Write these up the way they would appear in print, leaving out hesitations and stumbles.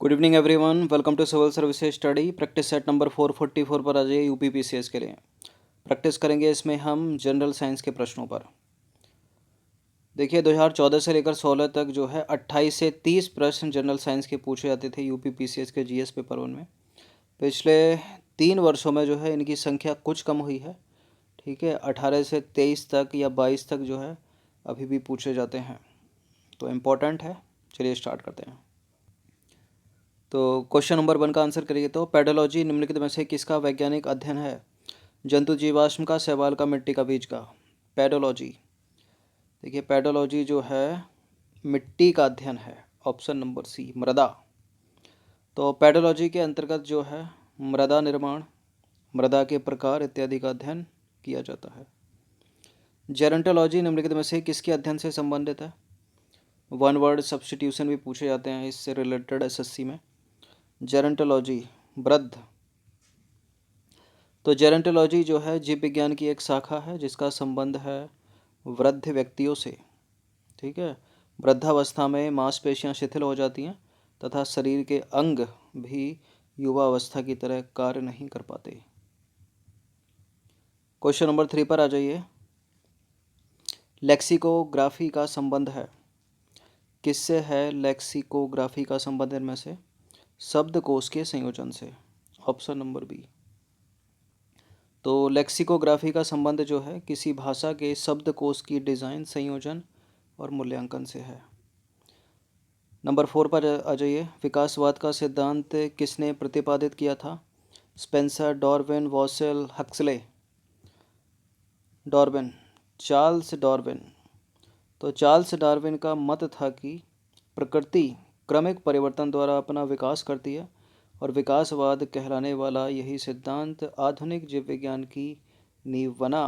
Good evening everyone, welcome to civil services study. Practice set number 444 पर आ जाइए। UPPCS के लिए प्रैक्टिस करेंगे। इसमें हम जनरल साइंस के प्रश्नों पर देखिए 2014 से लेकर 16 तक जो है 28 से 30 प्रश्न जनरल साइंस के पूछे जाते थे यूपीपीसीएस के जीएस पेपर 1 में। पिछले 3 वर्षों में जो है इनकी संख्या कुछ कम हुई है। ठीक है, 18 से 23 तक या 22 तक जो है अभी भी पूछे जाते हैं, तो इम्पोर्टेंट है। चलिए स्टार्ट करते हैं। तो क्वेश्चन नंबर 1 का आंसर करिए। तो पेडोलॉजी निम्नलिखित में से किसका वैज्ञानिक अध्ययन है? जंतु जीवाश्म का, शैवाल का, मिट्टी का, बीज का। पेडोलॉजी, देखिए पेडोलॉजी जो है मिट्टी का अध्ययन है। ऑप्शन नंबर सी, मृदा। तो पेडोलॉजी के अंतर्गत जो है मृदा निर्माण, मृदा के प्रकार इत्यादि का अध्ययन किया जाता है। जेरोंटोलॉजी निम्नलिखित में से किसके अध्ययन से संबंधित है? वन वर्ड सब्स्टिट्यूशन भी पूछे जाते हैं इससे रिलेटेड एसएससी में। जेरोंटोलॉजी, वृद्ध। तो जेरोंटोलॉजी जो है जीव विज्ञान की एक शाखा है जिसका संबंध है वृद्ध व्यक्तियों से। ठीक है, वृद्धावस्था में मांसपेशियां शिथिल हो जाती हैं तथा शरीर के अंग भी युवा अवस्था की तरह कार्य नहीं कर पाते। क्वेश्चन नंबर 3 पर आ जाइए। लेक्सिकोग्राफी का संबंध है किससे? है लेक्सिकोग्राफी का संबंध इनमें से शब्दकोश के संयोजन से। Option number B. तो लेक्सिकोग्राफी का संबंध जो है किसी भाषा के शब्दकोश की डिज़ाइन, संयोजन और मूल्यांकन से है। नंबर 4 पर आ जाइए। विकासवाद का सिद्धांत किसने प्रतिपादित किया था? स्पेंसर, डार्विन, वॉसेल, हक्सले। Darwin, Charles Darwin. तो चार्ल्स डार्विन का मत था कि प्रकृति क्रमिक परिवर्तन द्वारा अपना विकास करती है और विकासवाद कहलाने वाला यही सिद्धांत आधुनिक जीव विज्ञान की नींव बना।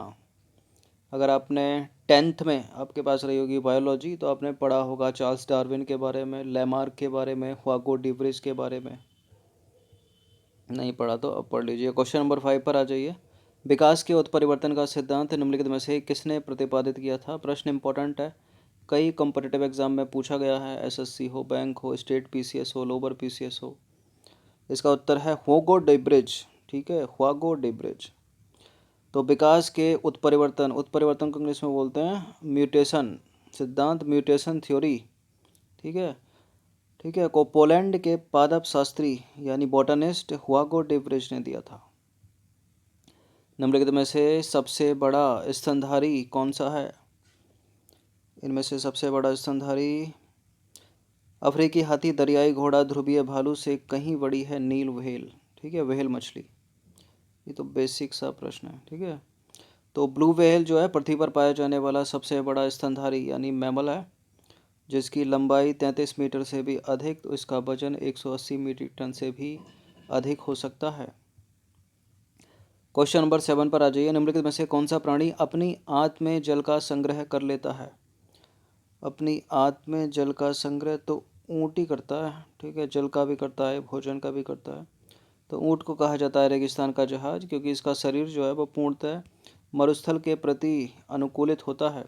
अगर आपने 10th में आपके पास रही होगी बायोलॉजी तो आपने पढ़ा होगा चार्ल्स डार्विन के बारे में, लैमार्क के बारे में, ह्वागो डिब्रिज के बारे में। नहीं पढ़ा तो अब पढ़ लीजिए। क्वेश्चन नंबर 5 पर आ जाइए। विकास के उत्परिवर्तन का सिद्धांत निम्नलिखित में से किसने प्रतिपादित किया था? प्रश्न इंपॉर्टेंट है, कई कॉम्पिटिटिव एग्जाम में पूछा गया है। एसएससी हो, बैंक हो, स्टेट पीसीएस हो, लोअर पीसीएस हो। इसका उत्तर है ह्वागो डिब्रिज। ठीक है, ह्वागो डिब्रिज। तो विकास के उत्परिवर्तन, उत्परिवर्तन को इंग्लिश में बोलते हैं म्यूटेशन सिद्धांत, म्यूटेशन थ्योरी। ठीक है, ठीक है, को पोलैंड के पादप शास्त्री यानी बॉटनिस्ट ह्वागो डिब्रिज ने दिया था। निम्नलिखित में से सबसे बड़ा स्तनधारी कौन सा है? इनमें से सबसे बड़ा स्तनधारी अफ्रीकी हाथी, दरियाई घोड़ा, ध्रुवीय भालू से कहीं बड़ी है नील व्हेल। ठीक है, व्हेल मछली। ये तो बेसिक सा प्रश्न है। ठीक है, तो ब्लू व्हेल जो है पृथ्वी पर पाया जाने वाला सबसे बड़ा स्तनधारी यानी मैमल है, जिसकी लंबाई 33 मीटर से भी अधिक, तो इसका वजन 180 मीट्रिक टन से भी अधिक हो सकता है। क्वेश्चन नंबर 7 पर आ जाइए। निम्नलिखित में से कौन सा प्राणी अपनी आंत में जल का संग्रह कर लेता है? अपनी आंत में जल का संग्रह तो ऊँट ही करता है। ठीक है, जल का भी करता है, भोजन का भी करता है। तो ऊँट को कहा जाता है रेगिस्तान का जहाज, क्योंकि इसका शरीर जो है वह पूर्णतः मरुस्थल के प्रति अनुकूलित होता है।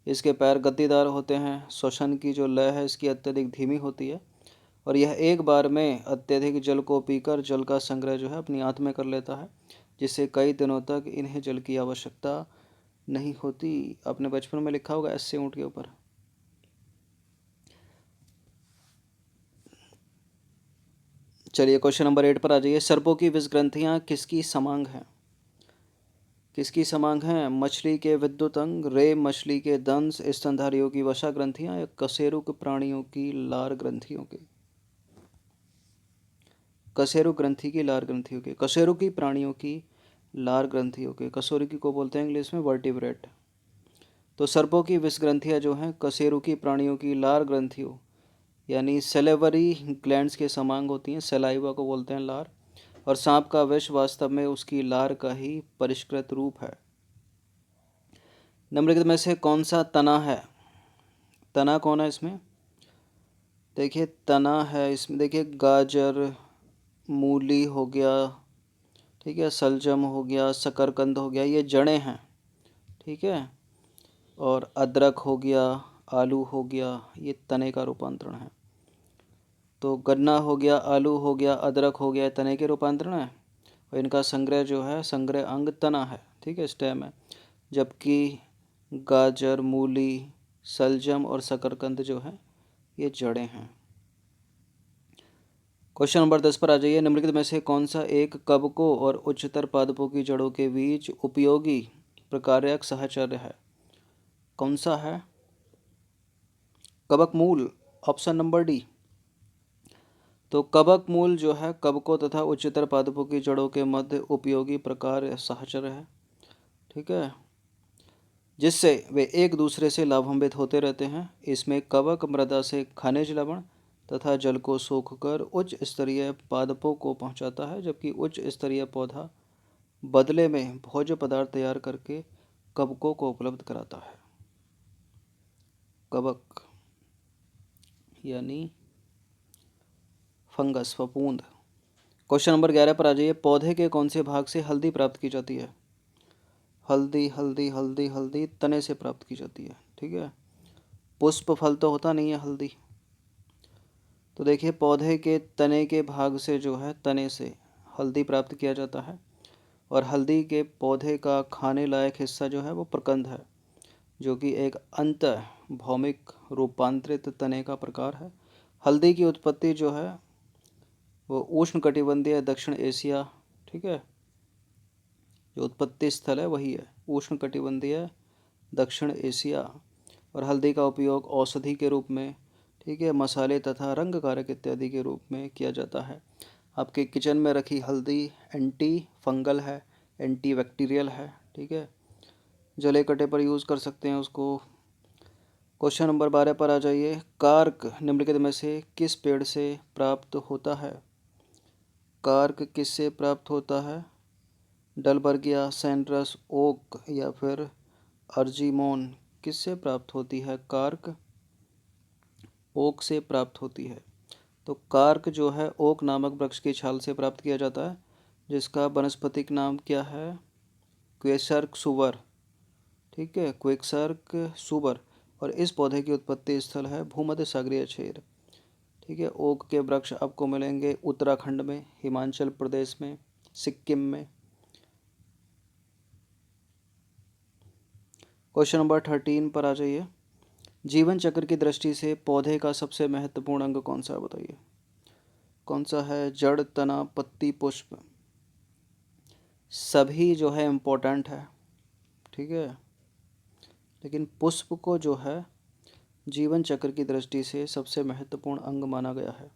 इसके पैर गद्दीदार होते हैं। श्वसन की जो लय है इसकी अत्यधिक धीमी होती है और यह एक बार में अत्यधिक जल को पीकर जल का संग्रह जो है अपनी आंत में कर लेता है, जिससे कई दिनों तक इन्हें जल की आवश्यकता नहीं होती। आपने बचपन में लिखा होगा ऐसे ऊँट के ऊपर। चलिए क्वेश्चन नंबर 8 पर आ जाइए। सर्पों की विष ग्रंथियाँ किसकी समांग हैं? किसकी समांग हैं? मछली के विद्युत अंग, रेम मछली के दंश, स्तनधारियों की वसा ग्रंथियां या कशेरुक प्राणियों की लार ग्रंथियों के? कशेरुक ग्रंथि की लार ग्रंथियों के, कशेरुकी प्राणियों की लार ग्रंथियों के। कशेरुकी को बोलते हैं इंग्लिश में वर्टिब्रेट। तो सर्पों की विष ग्रंथियां जो हैं कशेरुकी प्राणियों की लार ग्रंथियों यानी सेलेवरी ग्लैंड्स के समांग होती हैं। सेलाइवा को बोलते हैं लार, और सांप का विष वास्तव में उसकी लार का ही परिष्कृत रूप है। निम्नलिखित में से कौन सा तना है? तना कौन है इसमें? देखिए तना है इसमें, देखिए गाजर, मूली हो गया, ठीक है, सलजम हो गया, शकरकंद हो गया, ये जड़ें हैं। ठीक है, और अदरक हो गया, आलू हो गया, ये तने का रूपांतरण है। तो गन्ना हो गया, आलू हो गया, अदरक हो गया, तने के रूपांतरण है और इनका संग्रह जो है, संग्रह अंग तना है, ठीक है, स्टेम है। जबकि गाजर, मूली, सलजम और शकरकंद जो है ये जड़ें हैं। क्वेश्चन नंबर 10 पर आ जाइए। निम्नलिखित में से कौन सा एक कवकों और उच्चतर पादपों की जड़ों के बीच उपयोगी प्रकार्यक साहचर्य है? कौन सा है? कवक मूल, ऑप्शन नंबर डी। तो कवक मूल जो है कवकों तथा उच्चतर पादपों की जड़ों के मध्य उपयोगी प्रकार साहचर्य है, ठीक है, जिससे वे एक दूसरे से लाभान्वित होते रहते हैं। इसमें कवक मृदा से खनिज लवण तथा जल को सोखकर उच्च स्तरीय पादपों को पहुंचाता है, जबकि उच्च स्तरीय पौधा बदले में भोज्य पदार्थ तैयार करके कवकों को उपलब्ध कराता है। कवक यानी फंगस, फफूंद। क्वेश्चन नंबर 11 पर आ जाइए। पौधे के कौन से भाग से हल्दी प्राप्त की जाती है? हल्दी हल्दी हल्दी हल्दी तने से प्राप्त की जाती है, ठीक है। पुष्प फल तो होता नहीं है हल्दी। तो देखिए पौधे के तने के भाग से जो है, तने से हल्दी प्राप्त किया जाता है और हल्दी के पौधे का खाने लायक हिस्सा जो है वो प्रकंद है, जो कि एक अंतः भौमिक रूपांतरित तने का प्रकार है। हल्दी की उत्पत्ति जो है वो उष्णकटिबंधीय दक्षिण एशिया, ठीक है, जो उत्पत्ति स्थल है वही है उष्णकटिबंधीय दक्षिण एशिया। और हल्दी का उपयोग औषधि के रूप में, ठीक है, मसाले तथा रंग कारक इत्यादि के रूप में किया जाता है। आपके किचन में रखी हल्दी एंटी फंगल है, एंटी बैक्टीरियल है, ठीक है, जले कटे पर यूज़ कर सकते हैं उसको। क्वेश्चन नंबर 12 पर आ जाइए। कार्क निम्नलिखित में से किस पेड़ से प्राप्त होता है? कार्क किससे प्राप्त होता है? डलबर्गिया, सैंड्रस, ओक या फिर अर्जिमोन, किससे प्राप्त होती है कार्क? ओक से प्राप्त होती है। तो कार्क जो है ओक नामक वृक्ष की छाल से प्राप्त किया जाता है, जिसका वानस्पतिक नाम क्या है? क्वेसर्क सुबर, ठीक है, क्वेसर्क सुबर। और इस पौधे की उत्पत्ति स्थल है भूमध्य सागरीय क्षेत्र, ठीक है। ओक के वृक्ष आपको मिलेंगे उत्तराखंड में, हिमाचल प्रदेश में, सिक्किम में। क्वेश्चन नंबर 13 पर आ जाइए। जीवन चक्र की दृष्टि से पौधे का सबसे महत्वपूर्ण अंग कौन सा है, बताइए? कौन सा है? जड़, तना, पत्ती, पुष्प? सभी जो है इम्पोर्टेंट है, ठीक है, लेकिन पुष्प को जो है जीवन चक्र की दृष्टि से सबसे महत्वपूर्ण अंग माना गया है।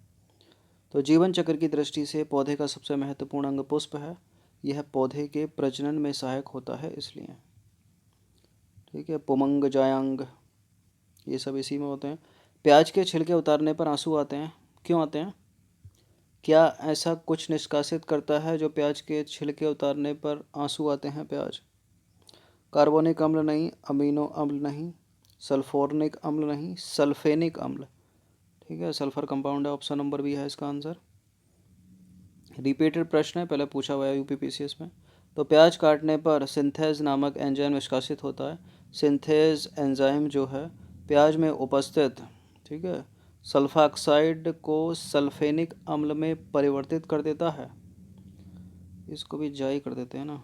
तो जीवन चक्र की दृष्टि से पौधे का सबसे महत्वपूर्ण अंग पुष्प है। यह पौधे के प्रजनन में सहायक होता है इसलिए, ठीक है। पुमंग, जायांग, ये सब इसी में होते हैं। प्याज के छिलके उतारने पर आंसू आते हैं, क्यों आते हैं? क्या ऐसा कुछ निष्कासित करता है जो प्याज के छिलके उतारने पर आंसू आते हैं? प्याज कार्बोनिक अम्ल नहीं, अमीनो अम्ल नहीं, सल्फोनिक अम्ल नहीं, सल्फेनिक अम्ल, ठीक है, सल्फर कंपाउंड है, ऑप्शन नंबर बी है इसका आंसर। रिपीटेड प्रश्न है, पहले पूछा हुआ है यूपीपीसीएस में। तो प्याज काटने पर सिंथेज नामक एंजाइम निष्कासित होता है। सिंथेज एंजाइम जो है प्याज में उपस्थित, ठीक है, सल्फाक्साइड को सल्फेनिक अम्ल में परिवर्तित कर देता है। इसको भी जाई कर देते हैं ना।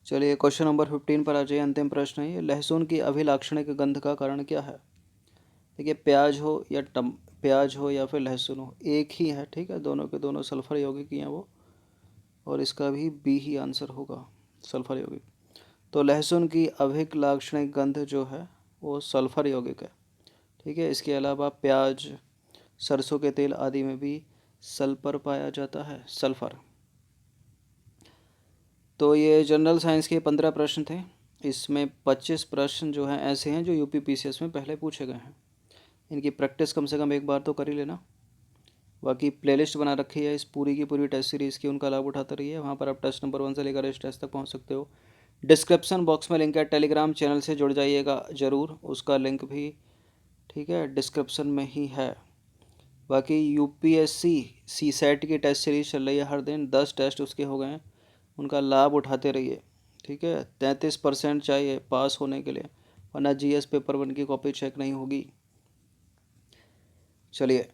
चलिए क्वेश्चन नंबर 15 पर आ जाइए। अंतिम प्रश्न है ये। लहसुन की अभिलाक्षणिक गंध का कारण क्या है? देखिए प्याज हो या फिर लहसुन हो, एक ही है, ठीक है, दोनों के दोनों सल्फर यौगिक ही हैं वो, और इसका भी बी ही आंसर होगा, सल्फर यौगिक। तो लहसुन की अभिलाक्षणिक गंध जो है वो सल्फर यौगिक है, ठीक है। इसके अलावा प्याज, सरसों के तेल आदि में भी सल्फर पाया जाता है, सल्फर। तो ये जनरल साइंस के 15 प्रश्न थे। इसमें 25 प्रश्न जो हैं ऐसे हैं जो यूपीपीसीएस में पहले पूछे गए हैं। इनकी प्रैक्टिस कम से कम एक बार तो कर ही लेना। बाकी प्लेलिस्ट बना रखी है इस पूरी की पूरी टेस्ट सीरीज़ की, उनका लाभ उठाते रहिए। वहाँ पर आप टेस्ट नंबर 1 से लेकर इस टेस्ट तक पहुँच सकते हो। डिस्क्रिप्शन बॉक्स में लिंक है, टेलीग्राम चैनल से जुड़ जाइएगा ज़रूर, उसका लिंक भी, ठीक है, डिस्क्रिप्शन में ही है। बाकी यूपीएससी सीसेट की टेस्ट सीरीज चल रही है, हर दिन 10 टेस्ट उसके हो गए हैं, उनका लाभ उठाते रहिए, ठीक है। 33% चाहिए पास होने के लिए, वरना जीएस पेपर 1 की कॉपी चेक नहीं होगी। चलिए